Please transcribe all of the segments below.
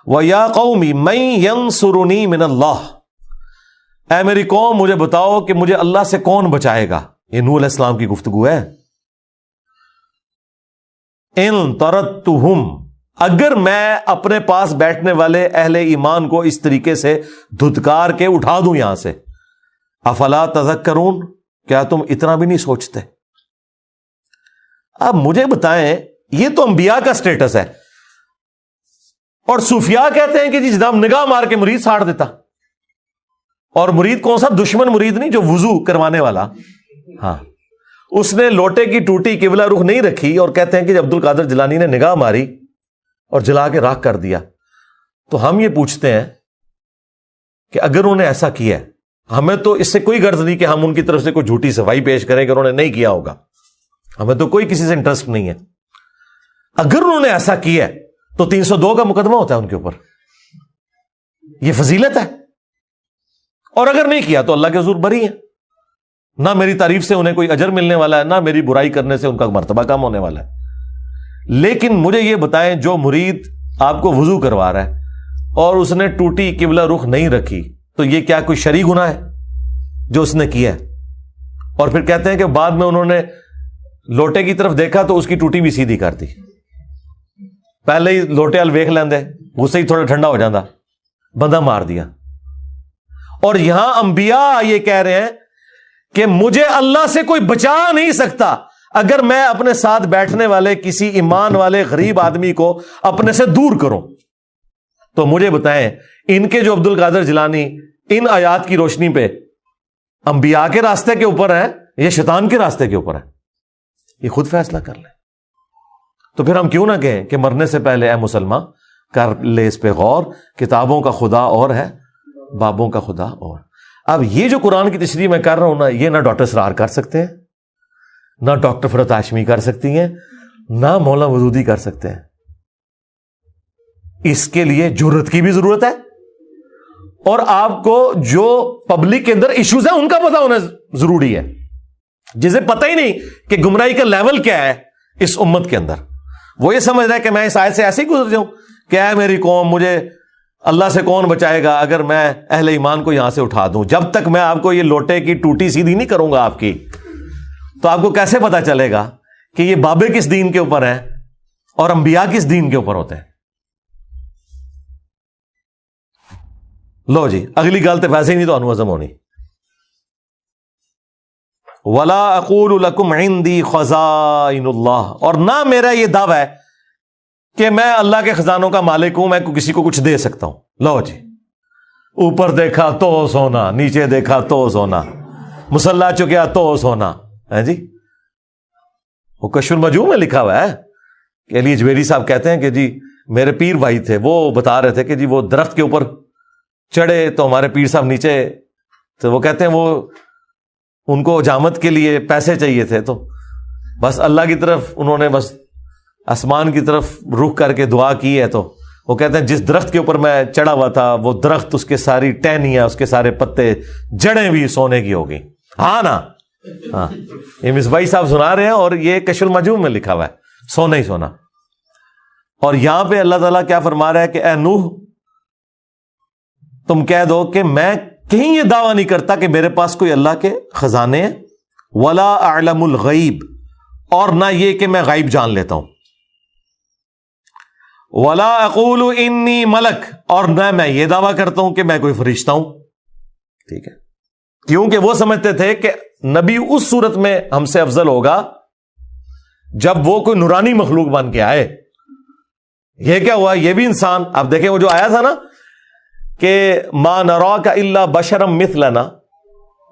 وَيَا قَوْمِ مَن يَنصُرُنِي مِنَ اللَّهِ، اے میری قوم مجھے بتاؤ کہ مجھے اللہ سے کون بچائے گا. یہ نوح علیہ السلام کی گفتگو ہے. ان طردتہم، اگر میں اپنے پاس بیٹھنے والے اہل ایمان کو اس طریقے سے دھتکار کے اٹھا دوں یہاں سے، افلا تذکرون، کیا تم اتنا بھی نہیں سوچتے؟ اب مجھے بتائیں، یہ تو انبیاء کا سٹیٹس ہے، اور صوفیاء کہتے ہیں کہ جی جناب نگاہ مار کے مرید ساڑ دیتا. اور مرید کون سا؟ دشمن مرید نہیں، جو وضو کروانے والا. ہاں، اس نے لوٹے کی ٹوٹی قبلہ رخ نہیں رکھی، اور کہتے ہیں کہ عبد القادر جیلانی نے نگاہ ماری اور جلا کے راکھ کر دیا. تو ہم یہ پوچھتے ہیں کہ اگر انہوں نے ایسا کیا ہے، ہمیں تو اس سے کوئی غرض نہیں کہ ہم ان کی طرف سے کوئی جھوٹی صفائی پیش کریں کہ انہوں نے نہیں کیا ہوگا، ہمیں تو کوئی کسی سے انٹرسٹ نہیں ہے. اگر انہوں نے ایسا کیا ہے تو 302 کا مقدمہ ہوتا ہے ان کے اوپر، یہ فضیلت ہے. اور اگر نہیں کیا تو اللہ کے حضور بری ہیں، نہ میری تعریف سے انہیں کوئی اجر ملنے والا ہے، نہ میری برائی کرنے سے ان کا مرتبہ کم ہونے والا ہے. لیکن مجھے یہ بتائیں، جو مرید آپ کو وضو کروا رہا ہے اور اس نے ٹوٹی قبلہ رخ نہیں رکھی، تو یہ کیا کوئی شرعی گناہ ہے جو اس نے کیا ہے؟ اور پھر کہتے ہیں کہ بعد میں انہوں نے لوٹے کی طرف دیکھا تو اس کی ٹوٹی بھی سیدھی کر دی. پہلے ہی لوٹے ال ویکھ لیندے، غصے ہی تھوڑا ٹھنڈا ہو جاتا، بندہ مار دیا. اور یہاں انبیاء یہ کہہ رہے ہیں کہ مجھے اللہ سے کوئی بچا نہیں سکتا اگر میں اپنے ساتھ بیٹھنے والے کسی ایمان والے غریب آدمی کو اپنے سے دور کروں. تو مجھے بتائیں، ان کے جو عبد القادر جیلانی ان آیات کی روشنی پہ انبیاء کے راستے کے اوپر ہیں یا شیطان کے راستے کے اوپر ہیں؟ یہ خود فیصلہ کر لیں. تو پھر ہم کیوں نہ کہیں کہ مرنے سے پہلے اے مسلمان کر لے اس پہ غور، کتابوں کا خدا اور ہے، بابوں کا خدا اور. اب یہ جو قرآن کی تشریح میں کر رہا ہوں نا، یہ نہ ڈاکٹر سرار کر سکتے ہیں، نہ ڈاکٹر فرحت ہاشمی کر سکتی ہیں، نہ مولانا وجودی کر سکتے ہیں. اس کے لیے جرت کی بھی ضرورت ہے، اور آپ کو جو پبلک کے اندر ایشوز ہیں ان کا پتہ ہونا ضروری ہے. جسے پتہ ہی نہیں کہ گمراہی کا لیول کیا ہے اس امت کے اندر، وہ یہ سمجھ رہا ہے کہ میں اس آیت سے ایسے ہی گزر جاؤں کہ اے میری قوم مجھے اللہ سے کون بچائے گا اگر میں اہل ایمان کو یہاں سے اٹھا دوں. جب تک میں آپ کو یہ لوٹے کی ٹوٹی سیدھی نہیں کروں گا آپ کی، تو آپ کو کیسے پتا چلے گا کہ یہ بابے کس دین کے اوپر ہیں اور انبیاء کس دین کے اوپر ہوتے ہیں؟ لو جی، اگلی گل تو ویسے ہی نہیں تو ہضم ہونی. وَلَا أَقُولُ لَكُمْ عِنْدِي خَزَائِنُ اللَّهِ، اور نہ میرا یہ دعویٰ ہے کہ میں اللہ کے خزانوں کا مالک ہوں، میں کسی کو کچھ دے سکتا ہوں. لو جی، اوپر دیکھا تو سونا، نیچے دیکھا تو سونا، مصلا چکیا تو سونا ہے جی. وہ کشف المجوع میں لکھا ہوا ہے کہ علی اجویری صاحب کہتے ہیں کہ جی میرے پیر بھائی تھے، وہ بتا رہے تھے کہ جی وہ درخت کے اوپر چڑھے تو ہمارے پیر صاحب نیچے، تو وہ کہتے ہیں وہ ان کو جامت کے لیے پیسے چاہیے تھے، تو بس اللہ کی طرف انہوں نے بس آسمان کی طرف رخ کر کے دعا کی ہے. تو وہ کہتے ہیں جس درخت کے اوپر میں چڑھا ہوا تھا وہ درخت، اس کے ساری ٹہنیاں، اس کے سارے پتے، جڑیں بھی سونے کی ہو گئی. ہاں نا، ہاں، یہ مصباحی صاحب سنا رہے ہیں اور یہ کشف المجوع میں لکھا ہوا ہے، سونا ہی سونا. اور یہاں پہ اللہ تعالیٰ کیا فرما رہا ہے کہ اے نوح تم کہہ دو کہ میں کہیں یہ دعویٰ نہیں کرتا کہ میرے پاس کوئی اللہ کے خزانے ہیں، ولا اعلم الغیب، اور نہ یہ کہ میں غیب جان لیتا ہوں، ولا اقول انی ملک، اور نہ میں یہ دعویٰ کرتا ہوں کہ میں کوئی فرشتہ ہوں. ٹھیک ہے، کیونکہ وہ سمجھتے تھے کہ نبی اس صورت میں ہم سے افضل ہوگا جب وہ کوئی نورانی مخلوق بن کے آئے. یہ کیا ہوا؟ یہ بھی انسان. اب دیکھیں وہ جو آیا تھا نا کہ ما نراک الا بشرا مثلنا،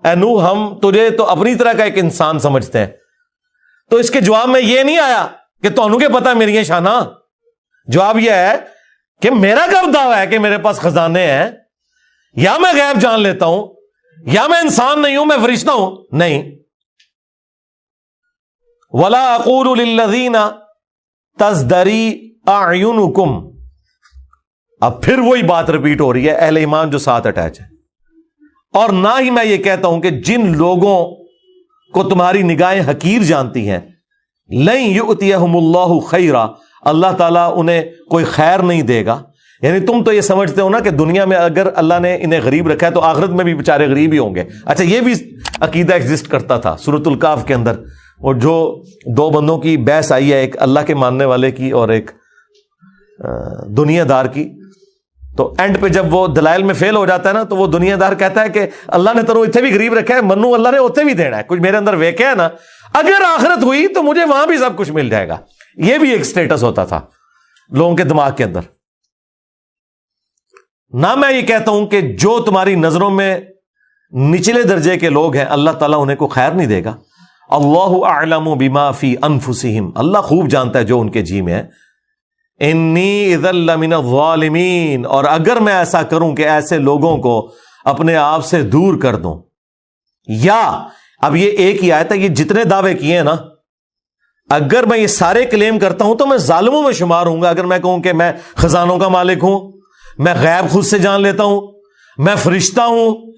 اے نوح ہم تجھے تو اپنی طرح کا ایک انسان سمجھتے ہیں. تو اس کے جواب میں یہ نہیں آیا کہ تانوں کے پتہ میری شانہ. جواب یہ ہے کہ میرا کب دعویٰ ہے کہ میرے پاس خزانے ہیں، یا میں غیب جان لیتا ہوں، یا میں انسان نہیں ہوں، میں فرشتہ ہوں؟ نہیں. ولا اقول للذین تزدری اعینکم، اب پھر وہی بات ریپیٹ ہو رہی ہے، اہل ایمان جو ساتھ اٹیچ ہے. اور نہ ہی میں یہ کہتا ہوں کہ جن لوگوں کو تمہاری نگاہیں حقیر جانتی ہیں، لن یؤتیہم اللہ خیرا، اللہ تعالیٰ انہیں کوئی خیر نہیں دے گا، یعنی تم تو یہ سمجھتے ہو نا کہ دنیا میں اگر اللہ نے انہیں غریب رکھا ہے تو آخرت میں بھی بیچارے غریب ہی ہوں گے. اچھا یہ بھی عقیدہ ایگزسٹ کرتا تھا سورۃ الکاف کے اندر. اور جو دو بندوں کی بحث آئی ہے, ایک اللہ کے ماننے والے کی اور ایک دنیا دار کی, تو اینڈ پہ جب وہ دلائل میں فیل ہو جاتا ہے نا تو وہ دنیا دار کہتا ہے کہ اللہ نے تنو اتنے بھی غریب رکھا ہے, منو اللہ نے اتنے بھی دینا ہے, کچھ میرے اندر ویکیا ہے نا, اگر آخرت ہوئی تو مجھے وہاں بھی سب کچھ مل جائے گا. یہ بھی ایک سٹیٹس ہوتا تھا لوگوں کے دماغ کے اندر. نہ میں یہ کہتا ہوں کہ جو تمہاری نظروں میں نچلے درجے کے لوگ ہیں اللہ تعالیٰ انہیں کو خیر نہیں دے گا. اللہ اعلم بما فی انفسہم, اللہ خوب جانتا ہے جو ان کے جی میں ہے. انی اذا لمن الظالمین, اور اگر میں ایسا کروں کہ ایسے لوگوں کو اپنے آپ سے دور کر دوں. یا اب یہ ایک ہی آیت ہے, یہ جتنے دعوے کیے ہیں نا, اگر میں یہ سارے کلیم کرتا ہوں تو میں ظالموں میں شمار ہوں گا. اگر میں کہوں کہ میں خزانوں کا مالک ہوں, میں غیب خود سے جان لیتا ہوں, میں فرشتہ ہوں,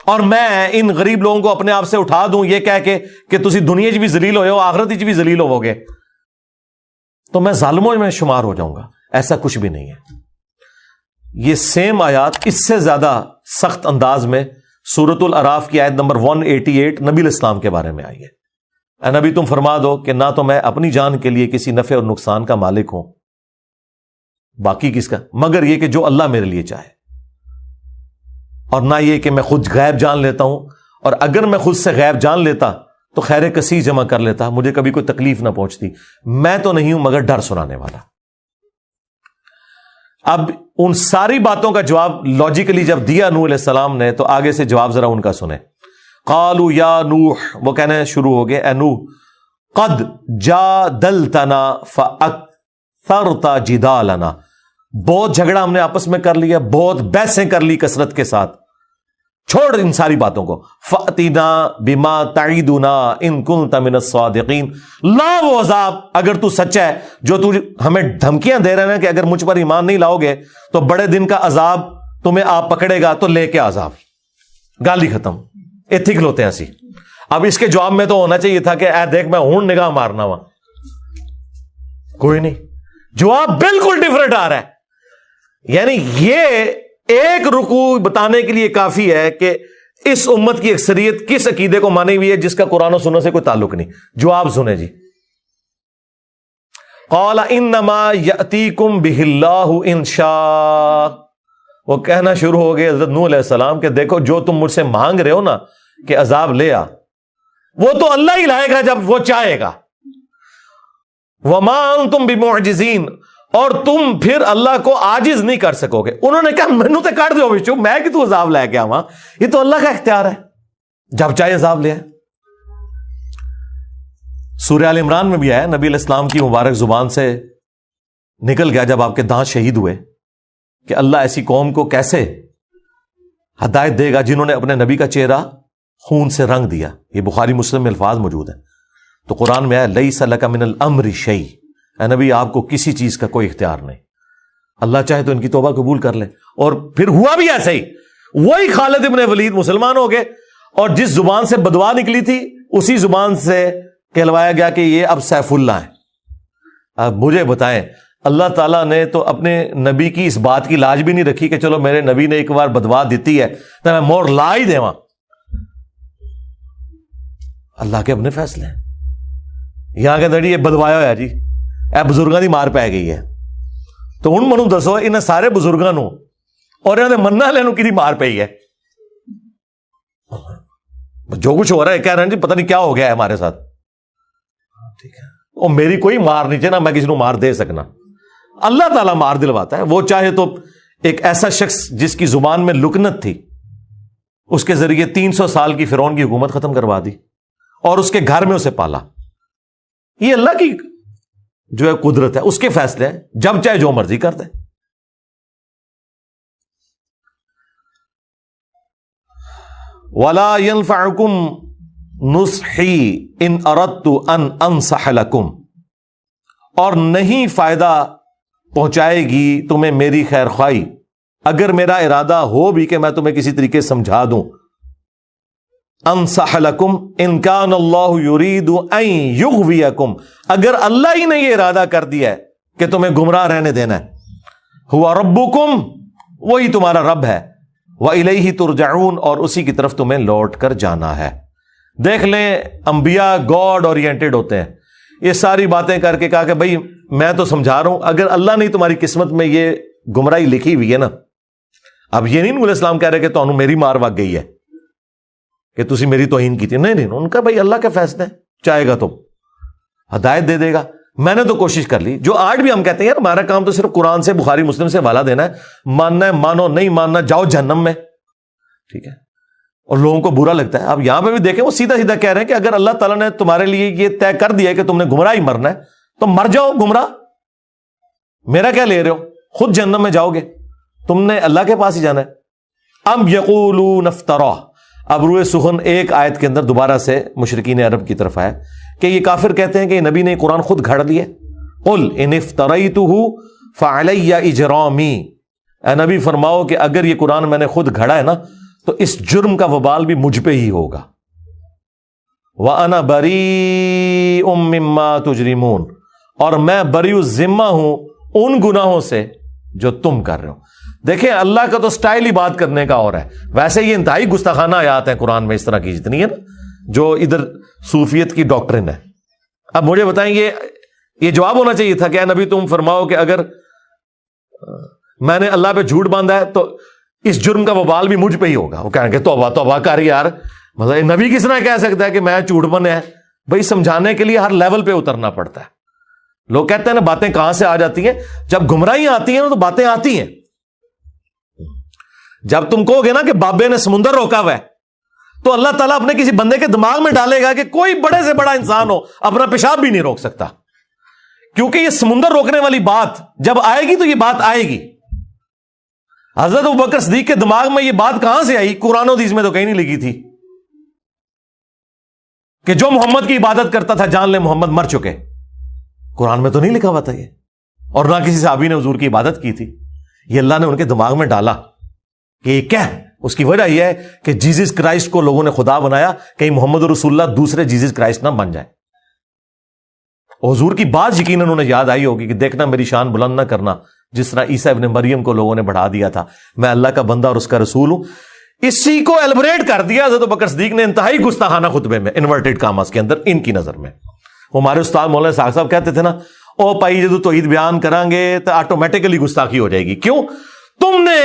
اور میں ان غریب لوگوں کو اپنے آپ سے اٹھا دوں یہ کہہ کے کہ تسی دنیا چ بھی ذلیل ہوئے ہو آخرت چ بھی ذلیل ہوو گے, تو میں ظالموں میں شمار ہو جاؤں گا. ایسا کچھ بھی نہیں ہے. یہ سیم آیات اس سے زیادہ سخت انداز میں سورۃ الاعراف کی آیت نمبر 188 نبی الاسلام کے بارے میں آئی ہے. اے نبی تم فرما دو کہ نہ تو میں اپنی جان کے لیے کسی نفع اور نقصان کا مالک ہوں, باقی کس کا, مگر یہ کہ جو اللہ میرے لیے چاہے, اور نہ یہ کہ میں خود غیب جان لیتا ہوں, اور اگر میں خود سے غیب جان لیتا تو خیر کثیر جمع کر لیتا, مجھے کبھی کوئی تکلیف نہ پہنچتی. میں تو نہیں ہوں مگر ڈر سنانے والا. اب ان ساری باتوں کا جواب لاجیکلی جب دیا نوح علیہ السلام نے, تو آگے سے جواب ذرا ان کا سنیں. قالوا یا نوح, وہ کہنے شروع ہو گئے, اے نوح, قد جادلتنا فاکثرت جدالنا, بہت جھگڑا ہم نے آپس میں کر لیا, بہت بحثیں کر لی کثرت کے ساتھ, چھوڑ ان ساری باتوں کو. فَأْتِنَا بِمَا تَعِدُنَا إِن كُنْتَ مِنَ الصَّادِقِينَ, لا وہ عذاب اگر تو سچا ہے جو تو ہمیں دھمکیاں دے رہے ہیں کہ اگر مجھ پر ایمان نہیں لاؤ گے تو بڑے دن کا عذاب تمہیں آپ پکڑے گا, تو لے کے عذاب. گالی ختم, ایتھی کھلوتے ہیں سی. اب اس کے جواب میں تو ہونا چاہیے تھا کہ اے دیکھ میں ہوں نگاہ مارنا وا, کوئی نہیں. جواب بالکل ڈیفرنٹ آ رہا ہے. یعنی یہ ایک رکوع بتانے کے لیے کافی ہے کہ اس امت کی اکثریت کس عقیدے کو مانی ہوئی ہے جس کا قرآن و سنت سے کوئی تعلق نہیں. جواب سنیں جی. قال انما یاتیکم بہ اللہ ان شاء, وہ کہنا شروع ہو گئے حضرت نوح علیہ السلام کہ دیکھو جو تم مجھ سے مانگ رہے ہو نا کہ عذاب لے آ, وہ تو اللہ ہی لائے گا جب وہ چاہے گا. وما انتم بمعجزین, اور تم پھر اللہ کو عاجز نہیں کر سکو گے. انہوں نے کہا مینوں تے کٹ دیو وچوں, میں کہ تو عذاب لے کے آواں, یہ تو اللہ کا اختیار ہے, جب چاہے عذاب لے آئے. سورہ آل عمران میں بھی آیا, نبی علیہ السلام کی مبارک زبان سے نکل گیا جب آپ کے دانت شہید ہوئے کہ اللہ ایسی قوم کو کیسے ہدایت دے گا جنہوں نے اپنے نبی کا چہرہ خون سے رنگ دیا. یہ بخاری مسلم میں الفاظ موجود ہیں. تو قرآن میں آیا لیس لک من الامر شیء, اے نبی آپ کو کسی چیز کا کوئی اختیار نہیں. اللہ چاہے تو ان کی توبہ قبول کر لے. اور پھر ہوا بھی ایسے ہی, وہی خالد ابن ولید مسلمان ہو گئے, اور جس زبان سے بدوا نکلی تھی اسی زبان سے کہلوایا گیا کہ یہ اب سیف اللہ ہے. اب مجھے بتائیں, اللہ تعالیٰ نے تو اپنے نبی کی اس بات کی لاج بھی نہیں رکھی کہ چلو میرے نبی نے ایک بار بدوا دیتی ہے تو میں مور لا ہی دیواں. اللہ کے اپنے فیصلے ہیں. یہاں کے دڑی یہ بدوایا ہوا جی, اے بزرگاں دی مار پی گئی ہے, تو ہن منو دسو انہیں سارے بزرگاں نو اور انہاں دے منن والے نو کدی مار پئی ہے؟ جو کچھ ہو رہا ہے کہہ رہے ہیں جی پتہ نہیں کیا ہو گیا ہے ہمارے ساتھ. ٹھیک ہے, اور میری کوئی مار نہیں چاہیے, نہ میں کسی کو مار دے سکنا. اللہ تعالیٰ مار دلواتا ہے. وہ چاہے تو ایک ایسا شخص جس کی زبان میں لکنت تھی اس کے ذریعے 300 سال کی فرعون کی حکومت ختم کروا دی اور اس کے گھر میں اسے پالا. یہ اللہ کی جو ہے قدرت ہے, اس کے فیصلے ہیں, جب چاہے جو مرضی کر دے. وَلَا يَنفَعُكُمْ نُصْحِي إِنْ أَرَدْتُ أَنْ أَنْصَحَ لَكُمْ, اور نہیں فائدہ پہنچائے گی تمہیں میری خیر خواہی اگر میرا ارادہ ہو بھی کہ میں تمہیں کسی طریقے سمجھا دوں. انصح لکم ان کان اللہ یرید ان یغویکم, اگر اللہ ہی نے یہ ارادہ کر دیا ہے کہ تمہیں گمراہ رہنے دینا ہے. ہوا ربکم، وہی تمہارا رب ہے، وَإِلَيْهِ تُرْجَعُونَ، اور اسی کی طرف تمہیں لوٹ کر جانا ہے۔ دیکھ لیں انبیاء گاڈ اورینٹڈ ہوتے ہیں، یہ ساری باتیں کر کے کہا کہ بھائی میں تو سمجھا رہا ہوں، اگر اللہ نے تمہاری قسمت میں یہ گمراہی لکھی ہوئی ہے نا، اب یہ نہیں نبی علیہ السلام کہہ رہے کہ تمہیں میری مار وگ گئی ہے کہ تسی میری توہین کی تھی، نہیں، ان کا بھائی اللہ کے فیصلے ہیں، چاہے گا تو ہدایت دے دے گا۔ میں نے تو کوشش کر لی، جو آج بھی ہم کہتے ہیں یار ہمارا کام تو صرف قرآن سے، بخاری مسلم سے حوالہ دینا ہے، ماننا ہے مانو، نہیں ماننا جاؤ جہنم میں، ٹھیک ہے، اور لوگوں کو برا لگتا ہے۔ اب یہاں پہ بھی دیکھیں وہ سیدھا سیدھا کہہ رہے ہیں کہ اگر اللہ تعالیٰ نے تمہارے لیے یہ طے کر دیا ہے کہ تم نے گمراہ ہی مرنا ہے تو مر جاؤ گمراہ، میرا کیا لے رہے ہو، خود جہنم میں جاؤ گے، تم نے اللہ کے پاس ہی جانا ہے۔ ام یقولون افترا، اب روئے سخن ایک آیت کے اندر دوبارہ سے مشرکین عرب کی طرف آیا کہ یہ کافر کہتے ہیں کہ یہ نبی نے قرآن خود گھڑ لیا۔ قل ان افتریتہ فعلی اجرامی، اے نبی فرماؤ کہ اگر یہ قرآن میں نے خود گھڑا ہے نا تو اس جرم کا وبال بھی مجھ پہ ہی ہوگا۔ وَأَنَا بَرِيءٌ مِّمَّا تُجْرِمُونَ، اور میں بریء ذمہ ہوں ان گناہوں سے جو تم کر رہے ہو۔ دیکھیں اللہ کا تو سٹائل ہی بات کرنے کا اور ہے، ویسے یہ انتہائی گستاخانہ آیات ہیں قرآن میں اس طرح کی جتنی ہے نا، جو ادھر صوفیت کی ڈاکٹرن ہے۔ اب مجھے بتائیں یہ جواب ہونا چاہیے تھا کہ اے نبی تم فرماؤ کہ اگر میں نے اللہ پہ جھوٹ باندھا ہے تو اس جرم کا وبال بھی مجھ پہ ہی ہوگا۔ وہ کہیں گے توبہ توبہ کر یار، مطلب نبی کس طرح کہہ سکتا ہے کہ میں جھوٹ بنے ہے؟ بھائی سمجھانے کے لیے ہر لیول پہ اترنا پڑتا ہے۔ لوگ کہتے ہیں نا باتیں کہاں سے آ جاتی ہیں، جب گمراہیاں آتی ہیں نا تو باتیں آتی ہیں۔ جب تم کہو گے نا کہ بابے نے سمندر روکا ہوا ہے تو اللہ تعالیٰ اپنے کسی بندے کے دماغ میں ڈالے گا کہ کوئی بڑے سے بڑا انسان ہو اپنا پیشاب بھی نہیں روک سکتا، کیونکہ یہ سمندر روکنے والی بات جب آئے گی تو یہ بات آئے گی۔ حضرت ابوبکر صدیق کے دماغ میں یہ بات کہاں سے آئی؟ قرآن و حدیث میں تو کہیں نہیں لکھی تھی کہ جو محمد کی عبادت کرتا تھا جان لے محمد مر چکے، قرآن میں تو نہیں لکھا ہوا تھا یہ، اور نہ کسی صحابی نے حضور کی عبادت کی تھی۔ یہ اللہ نے ان کے دماغ میں ڈالا کہ یہ کیا ہے۔ اس کی وجہ یہ ہے کہ جیزس کرائسٹ کو لوگوں نے خدا بنایا، کہیں محمد رسول اللہ دوسرے جیزس کرائسٹ نہ بن جائے۔ حضور کی بات یقیناً انہیں یاد آئی ہوگی کہ دیکھنا میری شان بلند نہ کرنا، جس طرح عیسیٰ ابن مریم کو لوگوں نے بڑھا دیا تھا، میں اللہ کا بندہ اور اس کا رسول ہوں۔ اسی کو ایلبریٹ کر دیا حضرت ابوبکر صدیق نے انتہائی گستاخانہ خطبے میں، انورٹڈ کاماز کے اندر، ان کی نظر میں۔ وہ ہمارے استاد مولانا اسحاق صاحب کہتے تھے نا، او پائی جدو توحید بیان کریں گے تو آٹومیٹکلی گستاخی ہو جائے گی۔ کیوں؟ تم نے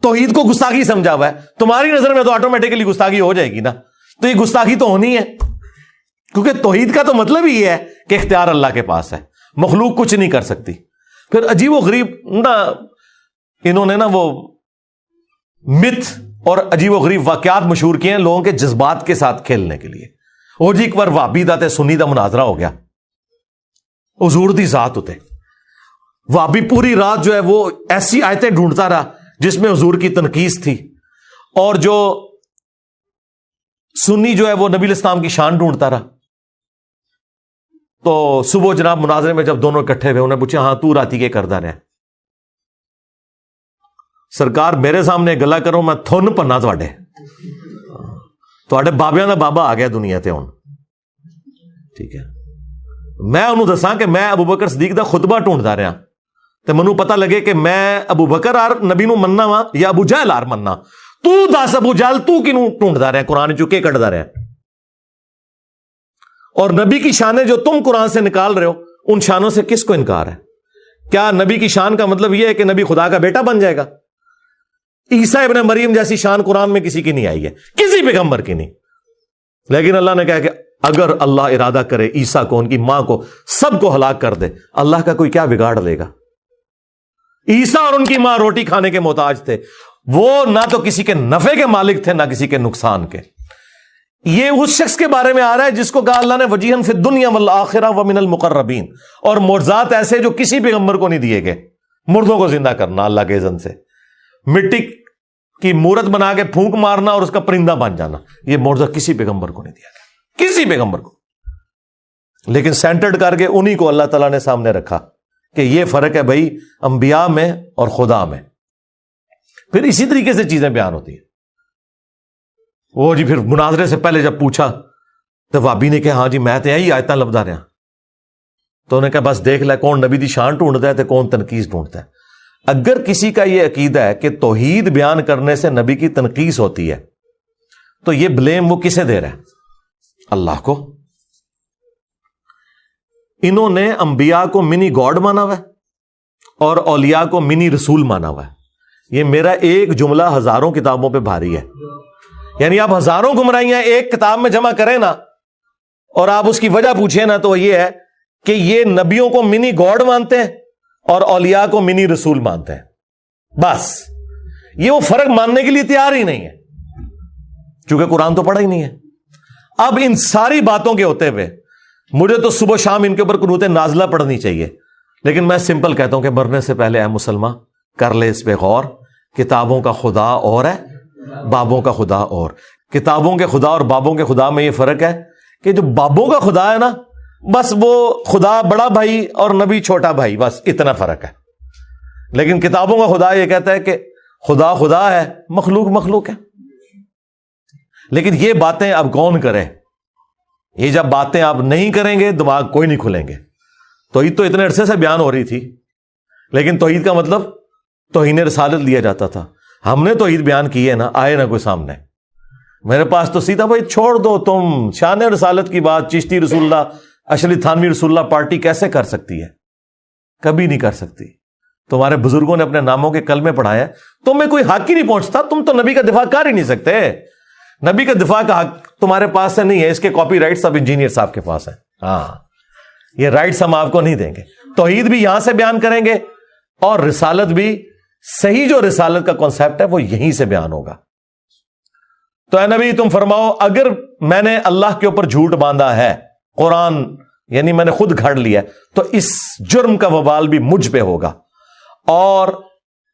توحید کو گستاخی سمجھا ہوا ہے، تمہاری نظر میں تو آٹومیٹکلی گستاخی ہو جائے گی نا، تو یہ گستاخی تو ہونی ہے، کیونکہ توحید کا تو مطلب ہی ہے کہ اختیار اللہ کے پاس ہے، مخلوق کچھ نہیں کر سکتی۔ پھر عجیب و غریب نا انہوں نے نا وہ مت اور عجیب و غریب واقعات مشہور کیے ہیں لوگوں کے جذبات کے ساتھ کھیلنے کے لیے۔ وہ جی ایک بار وہابی دا تے سنی دا مناظرہ ہو گیا، حضور دی ذات ہوتے وہابی پوری رات جو ہے وہ ایسی آیتیں ڈھونڈتا رہا جس میں حضور کی تنقید تھی، اور جو سنی جو ہے وہ نبی الاسلام کی شان ڈھونڈتا رہا۔ تو صبح جناب مناظرے میں جب دونوں اکٹھے ہوئے، انہیں پوچھا ہاں تو راتی کے کردہ رہے؟ سرکار میرے سامنے گلا کرو میں تھن پنا تھوڑے بابیاں دا بابا آ گیا دنیا تے ہن، ٹھیک ہے، میں انہوں دساں کہ میں ابوبکر صدیق دا خطبہ ڈھونڈتا رہا تے منوں پتہ لگے کہ میں ابوبکر آر نبی نو مننا وا یا ابو جہل آر مننا۔ تو دس ابو جہل تو کنوں ڈھونڈتا رہا قرآن چو کے کٹدا رہا؟ اور نبی کی شانیں جو تم قرآن سے نکال رہے ہو ان شانوں سے کس کو انکار ہے؟ کیا نبی کی شان کا مطلب یہ ہے کہ نبی خدا کا بیٹا بن جائے گا؟ عیسیٰ ابن مریم جیسی شان قرآن میں کسی کی نہیں آئی ہے، کسی پیغمبر کی نہیں۔ لیکن اللہ نے کہا کہ اگر اللہ ارادہ کرے عیسیٰ کو، ان کی ماں کو، سب کو ہلاک کر دے، اللہ کا کوئی کیا بگاڑ لے گا؟ عیسیٰ اور ان کی ماں روٹی کھانے کے محتاج تھے، وہ نہ تو کسی کے نفع کے مالک تھے نہ کسی کے نقصان کے۔ یہ اس شخص کے بارے میں آ رہا ہے جس کو کہا اللہ نے وجیہن فی الدنیا والآخرہ ومن المقربین، اور معجزات ایسے جو کسی پیغمبر کو نہیں دیے گئے، مردوں کو زندہ کرنا اللہ کے اذن سے، مٹی کی مورت بنا کے پھونک مارنا اور اس کا پرندہ بن جانا، یہ معجزہ کسی پیغمبر کو نہیں دیا گیا، کسی پیغمبر کو۔ لیکن سینٹرڈ کر کے انہی کو اللہ تعالیٰ نے سامنے رکھا کہ یہ فرق ہے بھائی انبیاء میں اور خدا میں۔ پھر اسی طریقے سے چیزیں بیان ہوتی ہیں۔ وہ جی پھر مناظرے سے پہلے جب پوچھا تو وابی نے کہا ہاں جی میں تو یہی آیتاں لبدا رہا، تو انہوں نے کہا بس دیکھ لے کون نبی دی شان ڈھونڈتا ہے تو کون تنقید ڈھونڈتا ہے۔ اگر کسی کا یہ عقیدہ ہے کہ توحید بیان کرنے سے نبی کی تنقیص ہوتی ہے تو یہ بلیم وہ کسے دے رہا ہے؟ اللہ کو۔ انہوں نے انبیاء کو منی گاڈ مانا ہوا ہے اور اولیاء کو منی رسول مانا ہوا ہے۔ یہ میرا ایک جملہ ہزاروں کتابوں پہ بھاری ہے، یعنی آپ ہزاروں گمراہیاں ایک کتاب میں جمع کریں نا اور آپ اس کی وجہ پوچھیں نا تو یہ ہے کہ یہ نبیوں کو منی گاڈ مانتے ہیں اور اولیاء کو منی رسول مانتے ہیں۔ بس یہ وہ فرق ماننے کے لیے تیار ہی نہیں ہے، چونکہ قرآن تو پڑھا ہی نہیں ہے۔ اب ان ساری باتوں کے ہوتے ہوئے مجھے تو صبح شام ان کے اوپر قنوت نازلہ پڑھنی چاہیے، لیکن میں سمپل کہتا ہوں کہ مرنے سے پہلے اے مسلمان کر لے اس پہ غور۔ کتابوں کا خدا اور ہے، بابوں کا خدا اور۔ کتابوں کے خدا اور بابوں کے خدا میں یہ فرق ہے کہ جو بابوں کا خدا ہے نا، بس وہ خدا بڑا بھائی اور نبی چھوٹا بھائی، بس اتنا فرق ہے۔ لیکن کتابوں کا خدا یہ کہتا ہے کہ خدا خدا ہے، مخلوق مخلوق ہے۔ لیکن یہ باتیں اب کون کرے؟ یہ جب باتیں آپ نہیں کریں گے دماغ کوئی نہیں کھلیں گے۔ توحید تو اتنے عرصے سے بیان ہو رہی تھی، لیکن توحید کا مطلب توہین رسالت لیا جاتا تھا۔ ہم نے توحید بیان کی ہے نا، آئے نہ کوئی سامنے۔ میرے پاس تو سیدھا بھائی چھوڑ دو، تم شان رسالت کی بات چشتی رسول اللہ اشرف تھانوی رسول اللہ پارٹی کیسے کر سکتی ہے؟ کبھی نہیں کر سکتی۔ تمہارے بزرگوں نے اپنے ناموں کے کلمے پڑھائے، تمہیں کوئی حق ہی نہیں پہنچتا، تم تو نبی کا دفاع کر ہی نہیں سکتے۔ نبی کا دفاع کا حق تمہارے پاس سے نہیں ہے، اس کے کاپی رائٹ سب انجینئر صاحب کے پاس ہیں۔ ہاں، یہ رائٹس ہم آپ کو نہیں دیں گے۔ توحید بھی یہاں سے بیان کریں گے اور رسالت بھی، صحیح جو رسالت کا کانسیپٹ ہے وہ یہیں سے بیان ہوگا۔ تو اے نبی تم فرماؤ، اگر میں نے اللہ کے اوپر جھوٹ باندھا ہے، قرآن یعنی میں نے خود گھڑ لیا، تو اس جرم کا وبال بھی مجھ پہ ہوگا، اور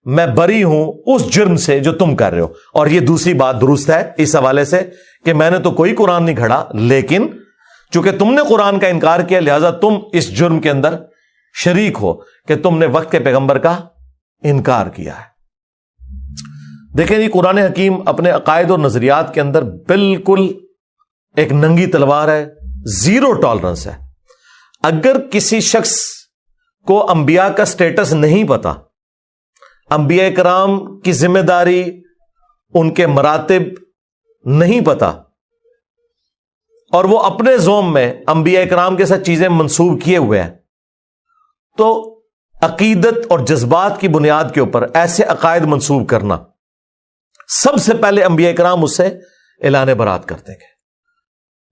میں بری ہوں اس جرم سے جو تم کر رہے ہو۔ اور یہ دوسری بات درست ہے اس حوالے سے کہ میں نے تو کوئی قرآن نہیں گھڑا، لیکن چونکہ تم نے قرآن کا انکار کیا لہذا تم اس جرم کے اندر شریک ہو کہ تم نے وقت کے پیغمبر کا انکار کیا ہے۔ دیکھیں جی، قرآن حکیم اپنے عقائد اور نظریات کے اندر بالکل ایک ننگی تلوار ہے، زیرو ٹالرنس ہے۔ اگر کسی شخص کو انبیاء کا سٹیٹس نہیں پتا، انبیاء کرام کی ذمہ داری، ان کے مراتب نہیں پتا، اور وہ اپنے زوم میں انبیاء کرام کے ساتھ چیزیں منسوب کیے ہوئے ہیں، تو عقیدت اور جذبات کی بنیاد کے اوپر ایسے عقائد منسوب کرنا، سب سے پہلے انبیاء کرام اس سے اعلان برات کرتے گے۔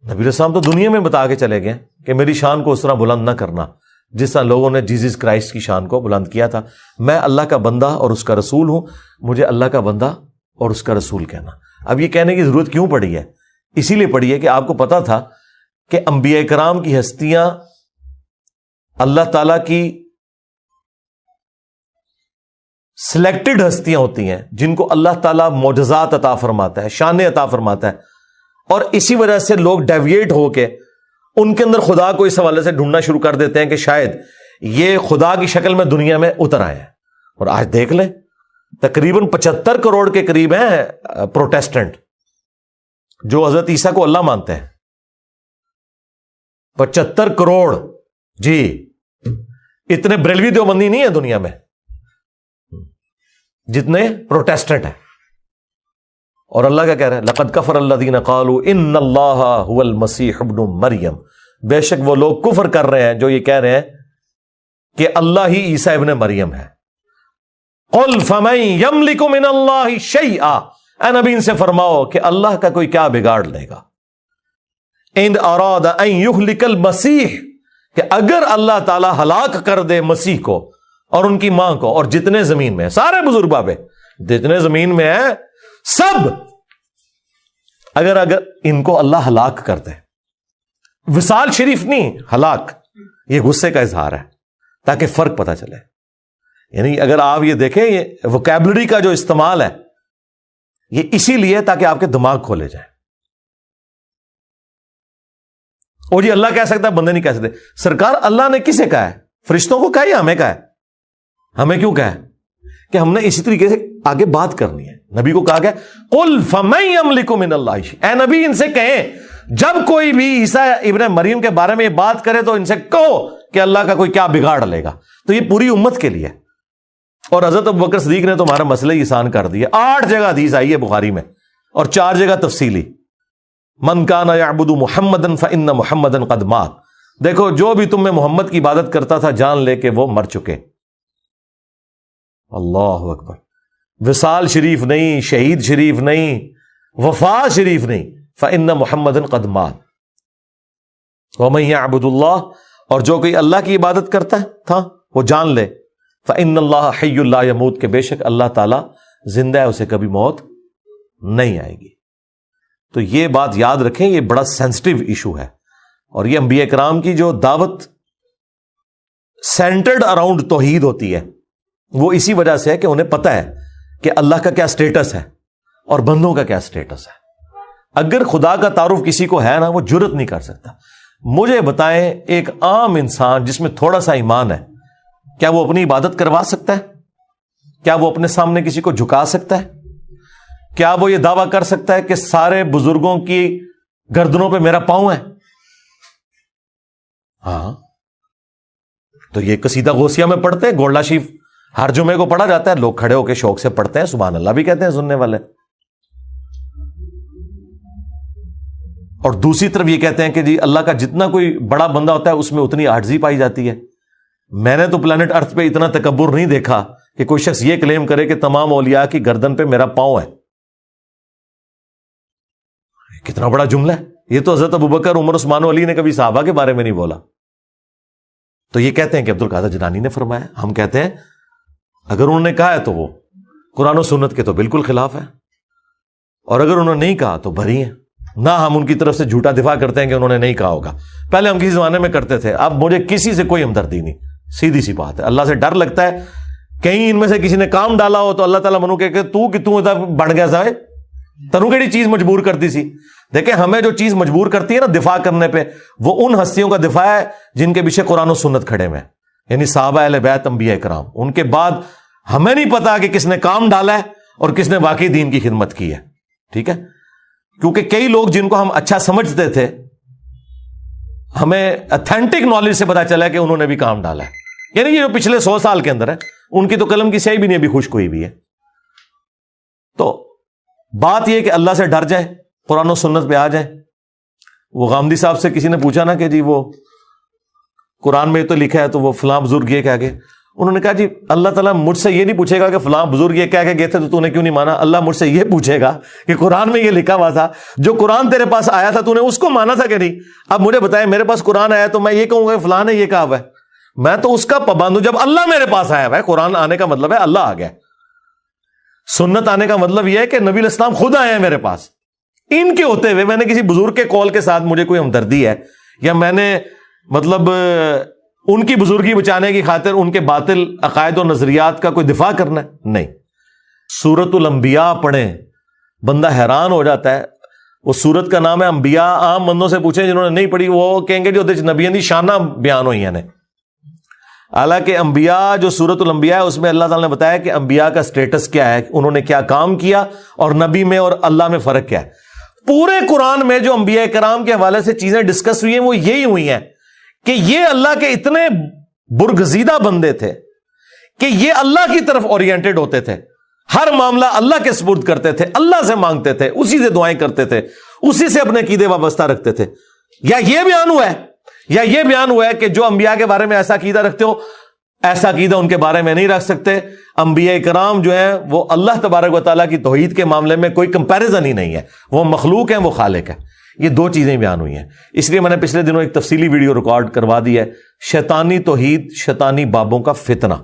نبی علیہ السلام تو دنیا میں بتا کے چلے گئے کہ میری شان کو اس طرح بلند نہ کرنا جس طرح لوگوں نے جیزس کرائسٹ کی شان کو بلند کیا تھا۔ میں اللہ کا بندہ اور اس کا رسول ہوں، مجھے اللہ کا بندہ اور اس کا رسول کہنا۔ اب یہ کہنے کی ضرورت کیوں پڑی ہے؟ اسی لیے پڑی ہے کہ آپ کو پتا تھا کہ انبیاء کرام کی ہستیاں اللہ تعالیٰ کی سلیکٹڈ ہستیاں ہوتی ہیں جن کو اللہ تعالیٰ معجزات عطا فرماتا ہے، شان عطا فرماتا ہے، اور اسی وجہ سے لوگ ڈیویٹ ہو کے ان کے اندر خدا کو اس حوالے سے ڈھونڈنا شروع کر دیتے ہیں کہ شاید یہ خدا کی شکل میں دنیا میں اتر آئے ہیں۔ اور آج دیکھ لیں تقریباً 75 کروڑ کے قریب ہیں پروٹیسٹنٹ جو حضرت عیسیٰ کو اللہ مانتے ہیں۔ 75 کروڑ، جی اتنے بریلوی دیوبندی نہیں ہے دنیا میں جتنے پروٹیسٹنٹ ہیں۔ اور اللہ کیا کہہ رہے ہیں؟ لقد کفر الذین قالوا ان اللہ هو المسیح ابن مریم، بے شک وہ لوگ کفر کر رہے ہیں جو یہ کہہ رہے ہیں کہ اللہ ہی عیسیٰ ابن مریم ہے۔ قل فمن یملک من اللہ شیئا، اے نبی ان سے فرماؤ کہ اللہ کا کوئی کیا بگاڑ لے گا۔ ان اراد ان یہلک المسیح، کہ اگر اللہ تعالی ہلاک کر دے مسیح کو اور ان کی ماں کو اور جتنے زمین میں ہیں، سارے بزرگ بابے جتنے زمین میں ہیں سب، اگر ان کو اللہ ہلاک کر دے، وصال شریف نہیں، ہلاک، یہ غصے کا اظہار ہے تاکہ فرق پتہ چلے۔ یعنی اگر آپ یہ دیکھیں، یہ ووکیبلری کا جو استعمال ہے یہ اسی لیے تاکہ آپ کے دماغ کھولے جائیں۔ اور جی اللہ کہہ سکتا ہے، بندے نہیں کہہ سکتے۔ سرکار اللہ نے کسے کہا ہے؟ فرشتوں کو کہا یا ہمیں کہا ہے؟ ہمیں کیوں کہا ہے؟ کہ ہم نے اسی طریقے سے آگے بات کرنی ہے۔ نبی کو کہا گیا قل فمن یملک من اللہ شیئا، اے نبی ان سے کہیں جب کوئی بھی عیسیٰ ابن مریم کے بارے میں یہ بات کرے تو ان سے کہو کہ اللہ کا کوئی کیا بگاڑ لے گا۔ تو یہ پوری امت کے لیے، اور حضرت ابوبکر صدیق نے تو ہمارا مسئلہ ہی آسان کر دیا. 8 جگہ حدیث آئی ہے بخاری میں اور 4 جگہ تفصیلی. من کان یعبد محمدا فإن محمدا قد مات. دیکھو جو بھی تم میں محمد کی عبادت کرتا تھا جان لے کہ وہ مر چکے. اللہ اکبر. وصال شریف نہیں, شہید شریف نہیں, وفات شریف نہیں, فإن محمدا قد مات. ومن یعبد اللہ, اور جو کوئی اللہ کی عبادت کرتا تھا وہ جان لے فإن اللہ حی لا یموت, کہ بے شک اللہ تعالی زندہ ہے, اسے کبھی موت نہیں آئے گی. تو یہ بات یاد رکھیں, یہ بڑا سینسٹیو ایشو ہے. اور یہ انبیاء کرام کی جو دعوت سینٹرڈ اراؤنڈ توحید ہوتی ہے وہ اسی وجہ سے ہے کہ انہیں پتہ ہے کہ اللہ کا کیا سٹیٹس ہے اور بندوں کا کیا سٹیٹس ہے. اگر خدا کا تعارف کسی کو ہے نا, وہ جرت نہیں کر سکتا. مجھے بتائیں, ایک عام انسان جس میں تھوڑا سا ایمان ہے, کیا وہ اپنی عبادت کروا سکتا ہے؟ کیا وہ اپنے سامنے کسی کو جھکا سکتا ہے؟ کیا وہ یہ دعویٰ کر سکتا ہے کہ سارے بزرگوں کی گردنوں پہ میرا پاؤں ہے؟ ہاں, تو یہ قصیدہ غوثیہ میں پڑھتے ہیں, گولڈا شریف ہر جمعے کو پڑھا جاتا ہے, لوگ کھڑے ہو کے شوق سے پڑھتے ہیں, سبحان اللہ بھی کہتے ہیں سننے والے. اور دوسری طرف یہ کہتے ہیں کہ جی اللہ کا جتنا کوئی بڑا بندہ ہوتا ہے اس میں اتنی عاجزی پائی جاتی ہے. میں نے تو پلانٹ ارتھ پہ اتنا تکبر نہیں دیکھا کہ کوئی شخص یہ کلیم کرے کہ تمام اولیاء کی گردن پہ میرا پاؤں ہے. کتنا بڑا جملہ ہے یہ. تو حضرت ابوبکر, عمر, عثمان و علی نے کبھی صحابہ کے بارے میں نہیں بولا. تو یہ کہتے ہیں کہ عبد القادر جیلانی نے فرمایا. ہم کہتے ہیں اگر انہوں نے کہا ہے تو وہ قرآن و سنت کے تو بالکل خلاف ہے, اور اگر انہوں نے نہیں کہا تو بری ہیں. نہ ہم ان کی طرف سے جھوٹا دفاع کرتے ہیں کہ انہوں نے نہیں کہا ہوگا. پہلے ہم کسی زمانے میں کرتے تھے, اب مجھے کسی سے کوئی ہمدردی نہیں. سیدھی سی بات ہے, اللہ سے ڈر لگتا ہے کہیں ان میں سے کسی نے کام ڈالا ہو تو اللہ تعالیٰ منو کہ تو بڑھ گیا سائے تنو کیڑی چیز مجبور کرتی سی. دیکھیں ہمیں جو چیز مجبور کرتی ہے نا دفاع کرنے پہ, وہ ان ہستیوں کا دفاع ہے جن کے پیچھے قرآن و سنت کھڑے ہوئے ہیں, یعنی صحابہ اہل بیت, انبیاء کرام. ان کے بعد ہمیں نہیں پتا کہ کس نے کام ڈالا ہے اور کس نے واقعی دین کی خدمت کی ہے. ٹھیک ہے, کیونکہ کئی لوگ جن کو ہم اچھا سمجھتے تھے, ہمیں اتھینٹک نالج سے پتا چلا کہ انہوں نے بھی کام ڈالا ہے. یعنی یہ جو پچھلے 100 سال کے اندر ہے, ان کی تو قلم کی سیاہی بھی نہیں ابھی خشک ہوئی بھی ہے. تو بات یہ کہ اللہ سے ڈر جائیں, قرآن و سنت پہ آ جائیں. وہ غامدی صاحب سے کسی نے پوچھا نا کہ جی وہ قرآن میں تو لکھا ہے تو وہ فلاں بزرگ یہ کہہ گئے. انہوں نے کہا جی اللہ تعالیٰ مجھ سے یہ نہیں پوچھے گا کہ فلاں بزرگ یہ کہہ کے گئے تھے تو نے کیوں نہیں مانا. اللہ مجھ سے یہ پوچھے گا کہ قرآن میں یہ لکھا ہوا تھا, جو قرآن تیرے پاس آیا تھا تو نے اس کو مانا تھا کہ نہیں. اب مجھے بتائیں, میرے پاس قرآن آیا تو میں یہ کہوں گا فلاں نے یہ کہا ہوا ہے, میں تو اس کا پابند ہوں. جب اللہ میرے پاس آیا ہوا ہے, قرآن آنے کا مطلب ہے اللہ آ گیا, سنت آنے کا مطلب یہ ہے کہ نبی علیہ السلام خود آئے ہیں میرے پاس. ان کے ہوتے ہوئے میں نے کسی بزرگ کے قول کے ساتھ مجھے کوئی ہمدردی ہے, یا میں نے مطلب ان کی بزرگی بچانے کی خاطر ان کے باطل عقائد و نظریات کا کوئی دفاع کرنا ہے؟ نہیں. سورۃ الانبیاء پڑھیں, بندہ حیران ہو جاتا ہے. وہ سورت کا نام ہے انبیاء. عام بندوں سے پوچھیں جنہوں نے نہیں پڑھی, وہ کہیں گے جو نبیوں دی شانہ بیان ہوئی ہیں. حالانکہ انبیاء جو سورۃ الانبیاء ہے اس میں اللہ تعالیٰ نے بتایا کہ انبیاء کا سٹیٹس کیا ہے, انہوں نے کیا کام کیا, اور نبی میں اور اللہ میں فرق کیا ہے. پورے قرآن میں جو انبیاء کرام کے حوالے سے چیزیں ڈسکس ہوئی ہیں وہ یہی ہوئی ہیں کہ یہ اللہ کے اتنے برگزیدہ بندے تھے کہ یہ اللہ کی طرف اورینٹڈ ہوتے تھے, ہر معاملہ اللہ کے سپرد کرتے تھے, اللہ سے مانگتے تھے, اسی سے دعائیں کرتے تھے, اسی سے اپنے عقیدے وابستہ رکھتے تھے. یا یہ بیان ہوا ہے کہ جو انبیاء کے بارے میں ایسا عقیدہ رکھتے ہو, ایسا عقیدہ ان کے بارے میں نہیں رکھ سکتے. انبیاء کرام جو ہیں وہ اللہ تبارک و تعالیٰ کی توحید کے معاملے میں کوئی کمپیریزن ہی نہیں ہے. وہ مخلوق ہیں, وہ خالق ہے. یہ 2 چیزیں بیان ہوئی ہیں. اس لیے میں نے پچھلے دنوں ایک تفصیلی ویڈیو ریکارڈ کروا دی ہے, شیطانی توحید, شیطانی بابوں کا فتنہ.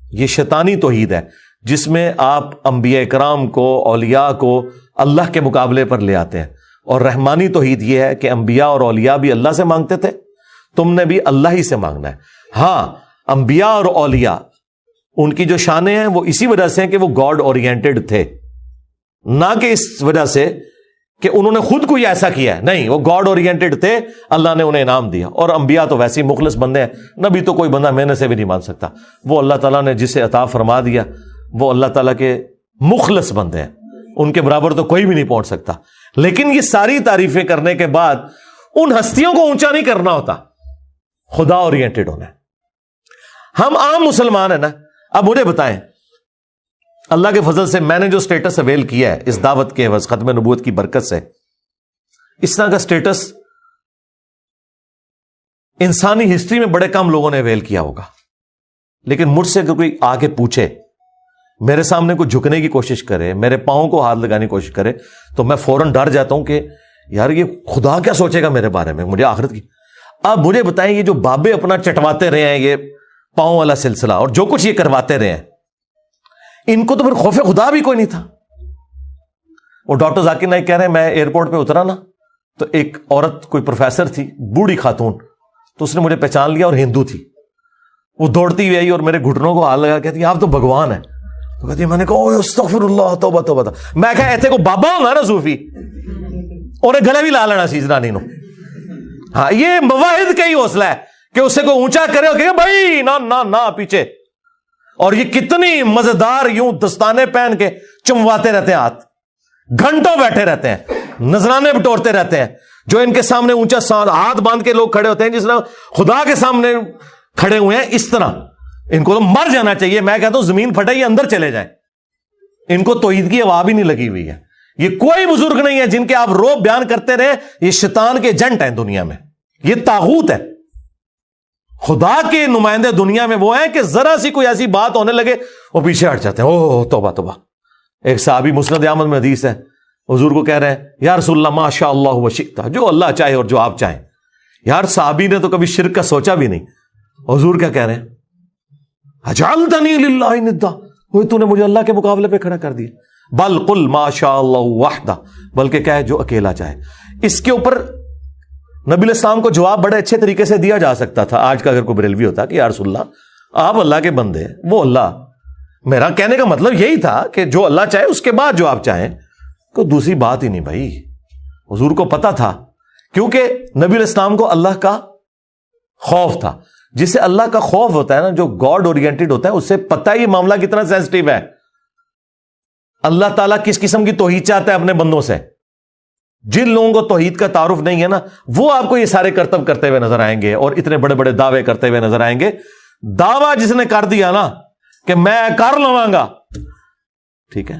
یہ شیطانی توحید ہے جس میں آپ انبیاء کرام کو, اولیاء کو اللہ کے مقابلے پر لے آتے ہیں. اور رحمانی توحید یہ ہے کہ انبیاء اور اولیاء بھی اللہ سے مانگتے تھے, تم نے بھی اللہ ہی سے مانگنا ہے. ہاں, انبیاء اور اولیاء ان کی جو شانیں ہیں وہ اسی وجہ سے ہیں کہ وہ گاڈ اورینٹڈ تھے, نہ کہ اس وجہ سے کہ انہوں نے خود کوئی ایسا کیا ہے. نہیں, وہ گاڈ اورینٹڈ تھے, اللہ نے انہیں انعام دیا. اور انبیاء تو ویسے ہی مخلص بندے ہیں, نبی تو کوئی بندہ محنت سے بھی نہیں مان سکتا. وہ اللہ تعالیٰ نے جسے عطا فرما دیا وہ اللہ تعالیٰ کے مخلص بندے ہیں, ان کے برابر تو کوئی بھی نہیں پہنچ سکتا. لیکن یہ ساری تعریفیں کرنے کے بعد ان ہستیوں کو اونچا نہیں کرنا ہوتا, خدا اورینٹڈ ہونا ہے. ہم عام مسلمان ہیں نا, اب مجھے بتائیں، اللہ کے فضل سے میں نے جو سٹیٹس اویل کیا ہے اس دعوت کے عوض ختم نبوت کی برکت سے، اس طرح کا سٹیٹس انسانی ہسٹری میں بڑے کم لوگوں نے اویل کیا ہوگا. لیکن مجھ سے اگر کوئی آ کے پوچھے، میرے سامنے کوئی جھکنے کی کوشش کرے، میرے پاؤں کو ہاتھ لگانے کی کوشش کرے، تو میں فوراً ڈر جاتا ہوں کہ یار یہ خدا کیا سوچے گا میرے بارے میں، مجھے آخرت کی. اب مجھے بتائیں، یہ جو بابے اپنا چٹواتے رہے ہیں یہ پاؤں والا سلسلہ اور جو کچھ یہ کرواتے رہے ہیں، ان کو تو پھر خوف خدا بھی کوئی نہیں تھا. وہ ڈاکٹر ذاکر نائک کہہ رہے ہیں میں ایئرپورٹ پہ اترا نا، تو ایک عورت کوئی پروفیسر تھی، بوڑھی خاتون، تو اس نے مجھے پہچان لیا اور ہندو تھی. وہ دوڑتی ہوئی آئی اور میرے گھٹنوں کو ہاتھ لگا کہتی آپ تو بھگوان ہیں. تو کہتی میں نے کہا استغفر اللہ توبہ توبہ. میں کہا ایتھے کو بابا ہوگا نا صوفی، اور گلے بھی لا لینا سی جنانی نو. ہاں یہ مواحد کا ہی حوصلہ ہے کہ اسے کوئی اونچا کرے اور کہ بھائی نہ نہ نہ پیچھے. اور یہ کتنی مزیدار یوں دستانے پہن کے چمواتے رہتے ہیں، ہاتھ گھنٹوں بیٹھے رہتے ہیں، نذرانے بٹورتے رہتے ہیں. جو ان کے سامنے اونچا ہاتھ باندھ کے لوگ کھڑے ہوتے ہیں جس طرح خدا کے سامنے کھڑے ہوئے ہیں، اس طرح ان کو تو مر جانا چاہیے. میں کہتا ہوں زمین پھٹے یہ اندر چلے جائیں. ان کو توحید کی ہوا بھی نہیں لگی ہوئی ہے. یہ کوئی بزرگ نہیں ہے جن کے آپ روب بیان کرتے رہے. یہ شیطان کے ایجنٹ ہیں دنیا میں، یہ طاغوت ہے. خدا کے نمائندے دنیا میں وہ ہیں کہ ذرا سی کوئی ایسی بات ہونے لگے وہ پیچھے ہٹ جاتے ہیں. او توبہ توبہ. ایک صحابی مسند احمد میں حدیث ہے، حضور کو کہہ رہے ہیں یا رسول اللہ ما شاء اللہ وشئت، جو اللہ چاہے اور جو آپ چاہیں. یار صحابی نے تو کبھی شرک کا سوچا بھی نہیں. حضور کیا کہہ رہے ہیں؟ اجعلتنی للہ ندا، تو نے مجھے اللہ کے مقابلے پہ کھڑا کر دیا. بل قل ما شاء اللہ وحدہ، بلکہ کہے جو اکیلا چاہے. اس کے اوپر نبی علیہ السلام کو جواب بڑے اچھے طریقے سے دیا جا سکتا تھا. آج کا اگر کوئی بریلوی ہوتا کہ یا رسول اللہ آپ اللہ کے بندے ہیں، وہ اللہ. میرا کہنے کا مطلب یہی تھا کہ جو اللہ چاہے اس کے بعد جو آپ چاہیں، کوئی دوسری بات ہی نہیں بھائی. حضور کو پتا تھا، کیونکہ نبی علیہ السلام کو اللہ کا خوف تھا. جسے اللہ کا خوف ہوتا ہے نا، جو گاڈ اورینٹڈ ہوتا ہے، اس سے پتہ ہی معاملہ کتنا سینسٹیو ہے. اللہ تعالیٰ کس قسم کی توحید چاہتا ہے اپنے بندوں سے. جن لوگوں کو توحید کا تعارف نہیں ہے نا، وہ آپ کو یہ سارے کرتب کرتے ہوئے نظر آئیں گے اور اتنے بڑے بڑے دعوے کرتے ہوئے نظر آئیں گے. دعویٰ جس نے کر دیا نا کہ میں کر لواں گا، ٹھیک ہے،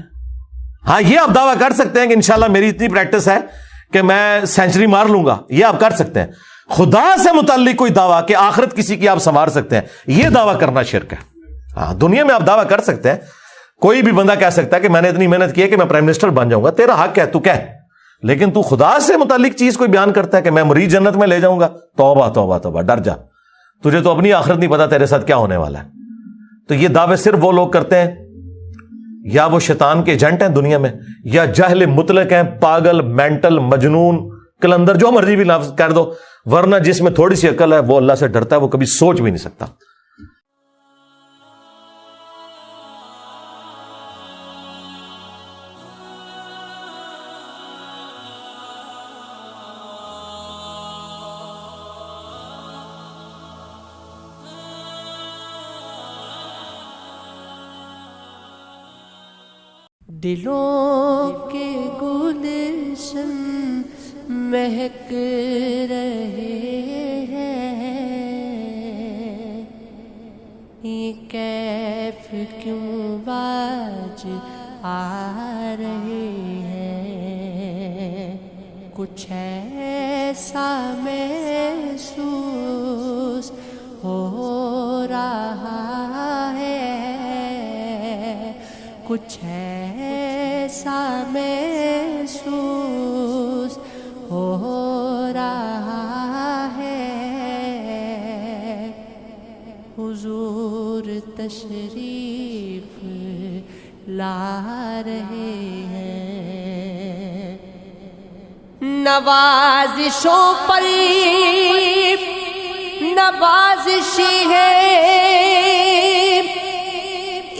ہاں یہ آپ دعویٰ کر سکتے ہیں کہ انشاءاللہ میری اتنی پریکٹس ہے کہ میں سینچری مار لوں گا، یہ آپ کر سکتے ہیں. خدا سے متعلق کوئی دعویٰ کہ آخرت کسی کی آپ سنوار سکتے ہیں، یہ دعویٰ کرنا شرک ہے. ہاں دنیا میں آپ دعویٰ کر سکتے ہیں. کوئی بھی بندہ کہہ سکتا ہے کہ میں نے اتنی محنت کی ہے کہ میں پرائم منسٹر بن جاؤں گا، تیرا حق ہے، تو کہہ. لیکن تو خدا سے متعلق چیز کوئی بیان کرتا ہے کہ میں مریض جنت میں لے جاؤں گا، توبہ توبہ توبہ، ڈر جا. تجھے تو اپنی آخرت نہیں پتا تیرے ساتھ کیا ہونے والا ہے. تو یہ دعوے صرف وہ لوگ کرتے ہیں یا وہ شیطان کے ایجنٹ ہیں دنیا میں، یا جاہل مطلق ہیں، پاگل، مینٹل، مجنون، کلندر، جو مرضی بھی لفظ کر دو. ورنہ جس میں تھوڑی سی عقل ہے وہ اللہ سے ڈرتا ہے، وہ کبھی سوچ بھی نہیں سکتا. دلوں کے گلشن مہک رہے ہیں، یہ کیف کیوں باز آ رہے ہیں. کچھ ایسا محسوس ہو رہا ہے، کچھ ایسا محسوس ہو رہا ہے. حضور تشریف لا رہے ہیں. نوازشوں پر نوازشی ہے،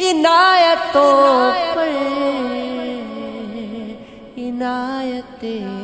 عنایتوں پر عنایتیں